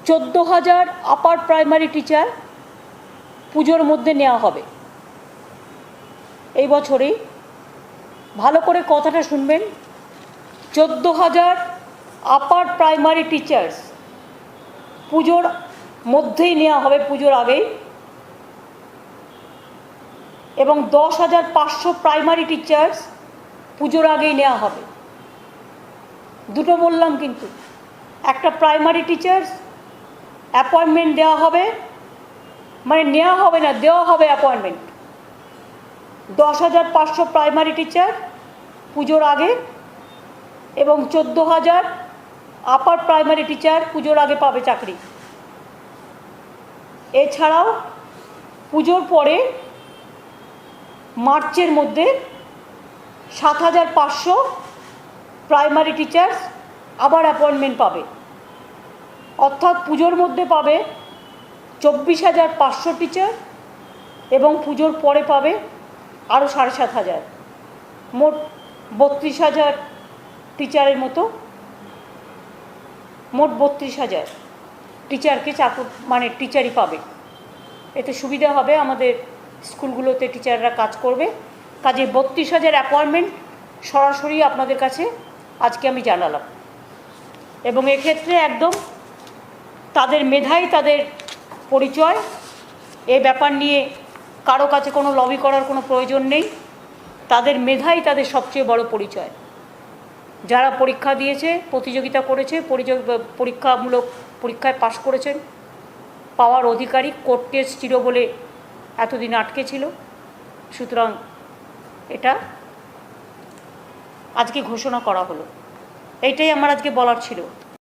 14,000 upper primary teacher পুজোর মধ্যে নেওয়া হবে। এই বছরেই ভালো করে কথাটা শুনবেন, 14,000 আপার প্রাইমারি টিচার্স পুজোর মধ্যেই নেওয়া হবে, পুজোর আগেই। এবং 10,500 প্রাইমারি টিচার্স পুজোর আগেই নেওয়া হবে। দুটো বললাম, কিন্তু একটা প্রাইমারি টিচার্স অ্যাপয়েন্টমেন্ট দেওয়া হবে, মানে নেওয়া হবে না, দেওয়া হবে অ্যাপয়েন্টমেন্ট। 10,500 প্রাইমারি টিচার পুজোর আগে এবং 14,000 আপার প্রাইমারি টিচার পুজোর আগে পাবে চাকরি। এছাড়াও পুজোর পরে মার্চের মধ্যে 7,500 প্রাইমারি টিচার্স আবার অ্যাপয়েন্টমেন্ট পাবে। অর্থাৎ পুজোর মধ্যে পাবে 24,500 টিচার এবং পুজোর পরে পাবে আরও 7,500, মোট 32,000 টিচারের মতো, মোট 32,000 টিচারকে মানে টিচারই পাবে। এতে সুবিধা হবে, আমাদের স্কুলগুলোতে টিচাররা কাজ করবে। কাজে 32,000 অ্যাপয়েন্টমেন্ট সরাসরি আপনাদের কাছে আজকে আমি জানালাম। এবং এক্ষেত্রে একদম তাদের মেধাই তাদের পরিচয়। এ ব্যাপার নিয়ে কারো কাছে কোনো লবি করার কোনো প্রয়োজন নেই। তাদের মেধাই তাদের সবচেয়ে বড় পরিচয়। যারা পরীক্ষা দিয়েছে, প্রতিযোগিতা করেছে, পরীক্ষামূলক পরীক্ষায় পাশ করেছেন, পাওয়ার অধিকারী, কোর্ট টেস্ট ছিল বলে এতদিন আটকে ছিল। সুতরাং এটা আজকে ঘোষণা করা হলো। এইটাই আমার আজকে বলার ছিল।